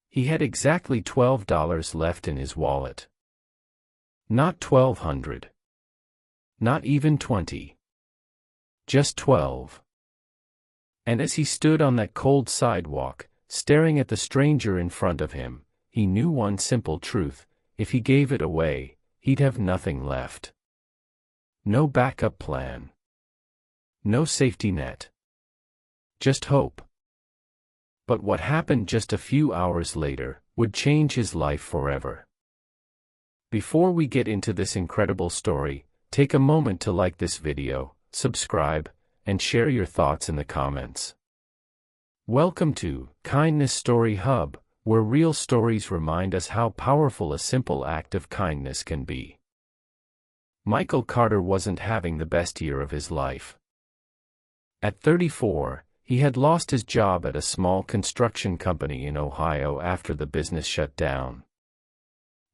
He had exactly $12 left in his wallet. Not 1,200. Not even 20. Just 12. And as he stood on that cold sidewalk, staring at the stranger in front of him, he knew one simple truth: if he gave it away, he'd have nothing left. No backup plan. No safety net. Just hope. But what happened just a few hours later would change his life forever. Before we get into this incredible story, take a moment to like this video, subscribe, and share your thoughts in the comments. Welcome to Kindness Story Hub, where real stories remind us how powerful a simple act of kindness can be. Michael Carter wasn't having the best year of his life. At 34, he had lost his job at a small construction company in Ohio after the business shut down.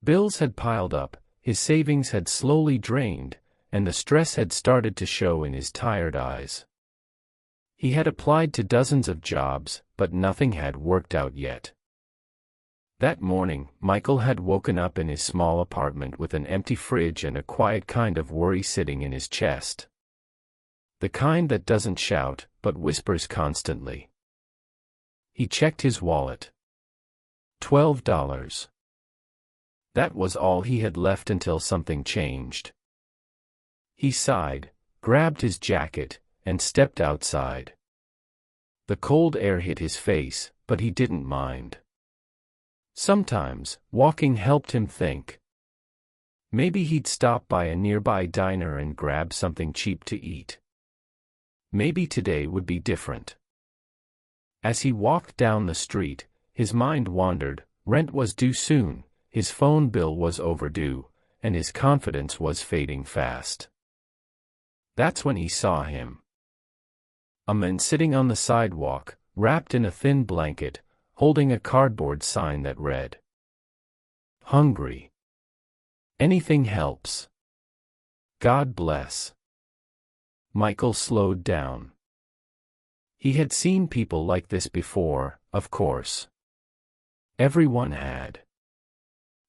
Bills had piled up, his savings had slowly drained, and the stress had started to show in his tired eyes. He had applied to dozens of jobs, but nothing had worked out yet. That morning, Michael had woken up in his small apartment with an empty fridge and a quiet kind of worry sitting in his chest. The kind that doesn't shout, but whispers constantly. He checked his wallet. $12. That was all he had left until something changed. He sighed, grabbed his jacket, and stepped outside. The cold air hit his face, but he didn't mind. Sometimes, walking helped him think. Maybe he'd stop by a nearby diner and grab something cheap to eat. Maybe today would be different. As he walked down the street, his mind wandered. Rent was due soon, his phone bill was overdue, and his confidence was fading fast. That's when he saw him. A man sitting on the sidewalk, wrapped in a thin blanket, holding a cardboard sign that read, "Hungry. Anything helps. God bless." Michael slowed down. He had seen people like this before, of course. Everyone had.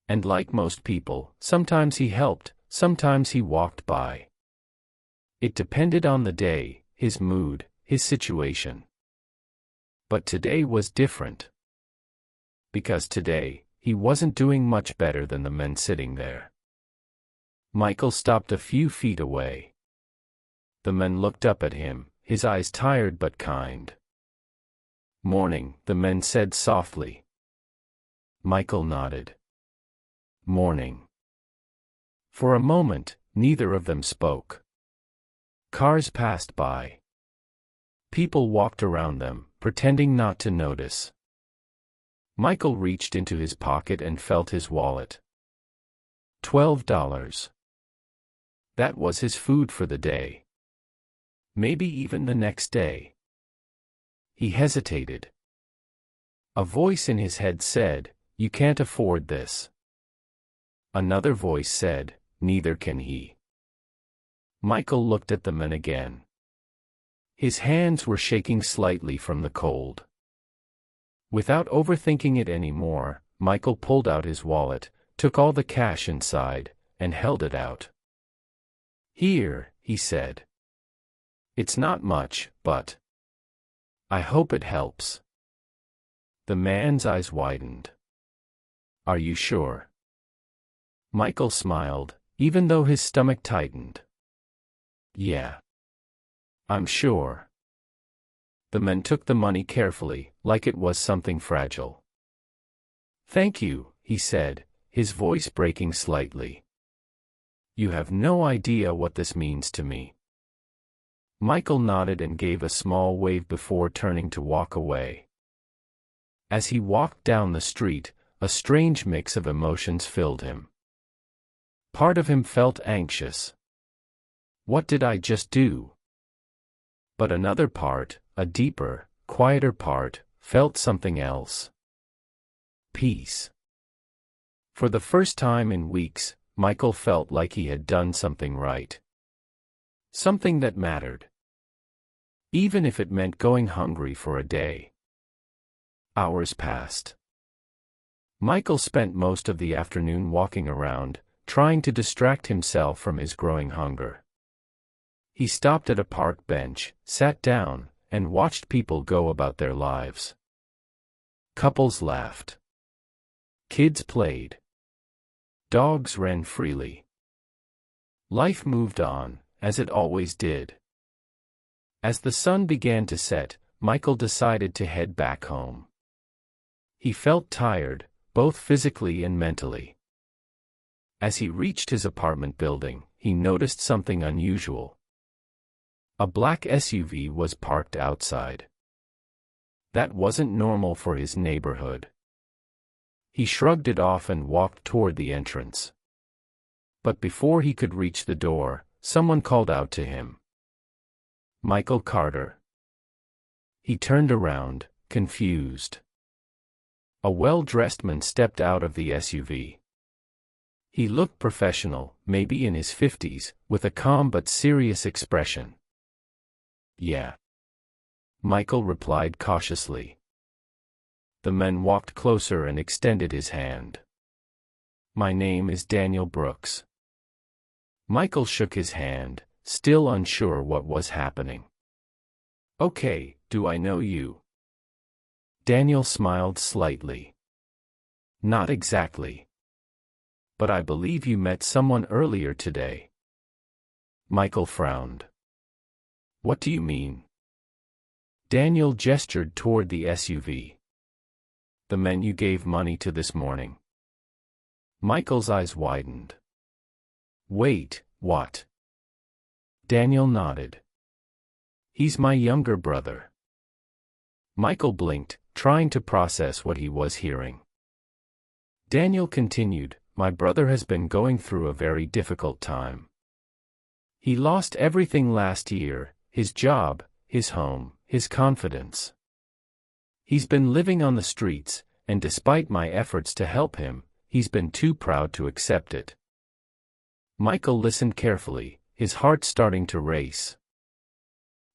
And like most people, sometimes he helped, sometimes he walked by. It depended on the day, his mood, his situation. But today was different. Because today, he wasn't doing much better than the men sitting there. Michael stopped a few feet away. The man looked up at him, his eyes tired but kind. "Morning," the man said softly. Michael nodded. "Morning." For a moment, neither of them spoke. Cars passed by. People walked around them, pretending not to notice. Michael reached into his pocket and felt his wallet. $12. That was his food for the day. Maybe even the next day. He hesitated. A voice in his head said, "You can't afford this." Another voice said, "Neither can he." Michael looked at the man again. His hands were shaking slightly from the cold. Without overthinking it anymore, Michael pulled out his wallet, took all the cash inside, and held it out. "Here," he said. "It's not much, but I hope it helps." The man's eyes widened. "Are you sure?" Michael smiled, even though his stomach tightened. "Yeah. I'm sure." The man took the money carefully, like it was something fragile. "Thank you," he said, his voice breaking slightly. "You have no idea what this means to me." Michael nodded and gave a small wave before turning to walk away. As he walked down the street, a strange mix of emotions filled him. Part of him felt anxious. What did I just do? But another part, a deeper, quieter part, felt something else. Peace. For the first time in weeks, Michael felt like he had done something right. Something that mattered. Even if it meant going hungry for a day. Hours passed. Michael spent most of the afternoon walking around, trying to distract himself from his growing hunger. He stopped at a park bench, sat down, and watched people go about their lives. Couples laughed. Kids played. Dogs ran freely. Life moved on, as it always did. As the sun began to set, Michael decided to head back home. He felt tired, both physically and mentally. As he reached his apartment building, he noticed something unusual. A black SUV was parked outside. That wasn't normal for his neighborhood. He shrugged it off and walked toward the entrance. But before he could reach the door, someone called out to him. "Michael Carter." He turned around, confused. A well-dressed man stepped out of the SUV. He looked professional, maybe in his 50s, with a calm but serious expression. "Yeah," Michael replied cautiously. The man walked closer and extended his hand. "My name is Daniel Brooks." Michael shook his hand, still unsure what was happening. "Okay, do I know you?" Daniel smiled slightly. "Not exactly. But I believe you met someone earlier today." Michael frowned. "What do you mean?" Daniel gestured toward the SUV. "The men you gave money to this morning." Michael's eyes widened. "Wait, what?" Daniel nodded. "He's my younger brother." Michael blinked, trying to process what he was hearing. Daniel continued, "My brother has been going through a very difficult time. He lost everything last year, his job, his home, his confidence. He's been living on the streets, and despite my efforts to help him, he's been too proud to accept it." Michael listened carefully, his heart starting to race.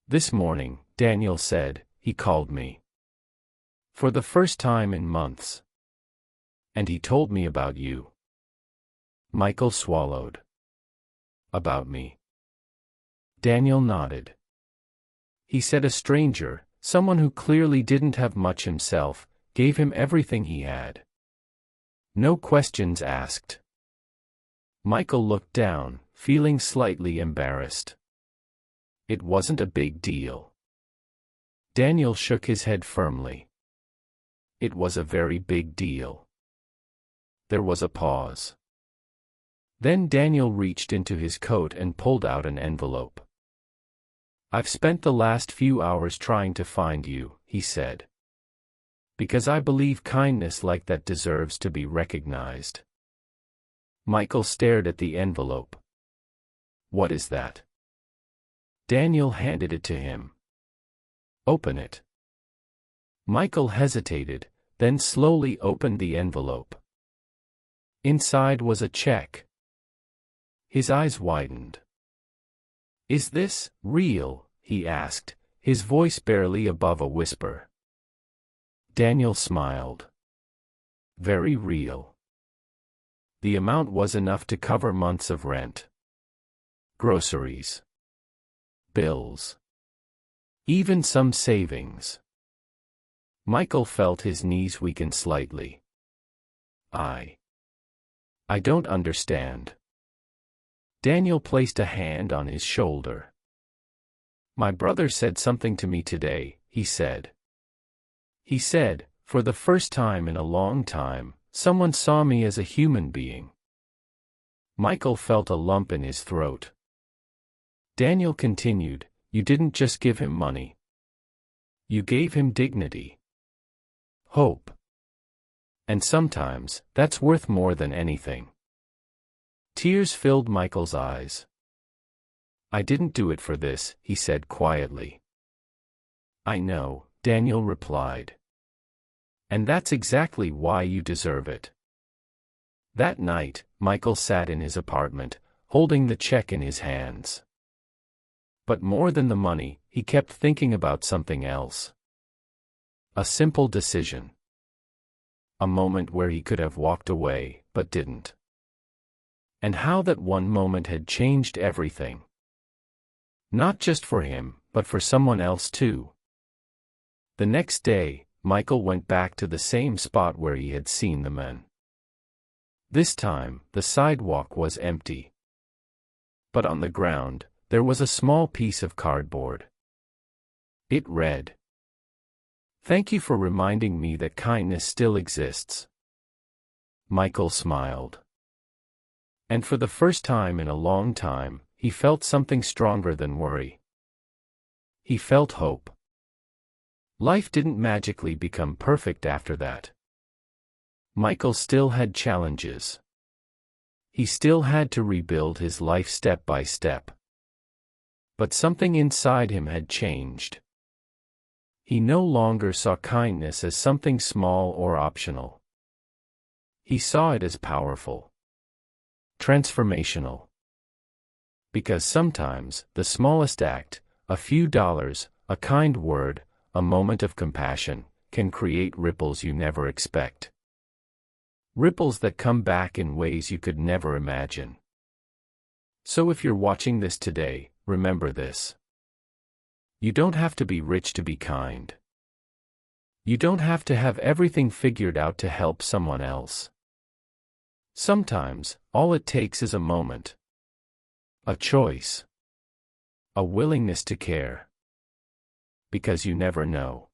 "This morning," Daniel said, "he called me. For the first time in months. And he told me about you." Michael swallowed. "About me?" Daniel nodded. "He said a stranger, someone who clearly didn't have much himself, gave him everything he had. No questions asked." Michael looked down, feeling slightly embarrassed. "It wasn't a big deal." Daniel shook his head firmly. "It was a very big deal." There was a pause. Then Daniel reached into his coat and pulled out an envelope. "I've spent the last few hours trying to find you," he said. "Because I believe kindness like that deserves to be recognized." Michael stared at the envelope. "What is that?" Daniel handed it to him. "Open it." Michael hesitated, then slowly opened the envelope. Inside was a check. His eyes widened. "Is this real?" he asked, his voice barely above a whisper. Daniel smiled. "Very real." The amount was enough to cover months of rent, groceries, bills, even some savings. Michael felt his knees weaken slightly. I don't understand." Daniel placed a hand on his shoulder. "My brother said something to me today," he said. "He said, for the first time in a long time, someone saw me as a human being." Michael felt a lump in his throat. Daniel continued, "You didn't just give him money. You gave him dignity. Hope. And sometimes, that's worth more than anything." Tears filled Michael's eyes. "I didn't do it for this," he said quietly. "I know," Daniel replied. "And that's exactly why you deserve it." That night, Michael sat in his apartment, holding the check in his hands. But more than the money, he kept thinking about something else. A simple decision. a moment where he could have walked away, but didn't. And how that one moment had changed everything. Not just for him, but for someone else too. The next day, Michael went back to the same spot where he had seen the men. This time, the sidewalk was empty. But on the ground, there was a small piece of cardboard. It read, "Thank you for reminding me that kindness still exists." Michael smiled. And for the first time in a long time, he felt something stronger than worry. He felt hope. Life didn't magically become perfect after that. Michael still had challenges. He still had to rebuild his life step by step. But something inside him had changed. He no longer saw kindness as something small or optional. He saw it as powerful. Transformational. Because sometimes, the smallest act, a few dollars, a kind word, a moment of compassion, can create ripples you never expect. Ripples that come back in ways you could never imagine. So if you're watching this today, remember this. You don't have to be rich to be kind. You don't have to have everything figured out to help someone else. Sometimes, all it takes is a moment. A choice. A willingness to care. Because you never know.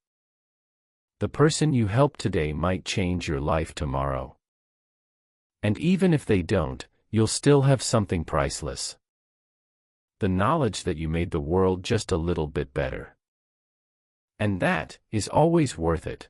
The person you help today might change your life tomorrow. And even if they don't, you'll still have something priceless. The knowledge that you made the world just a little bit better. And that is always worth it.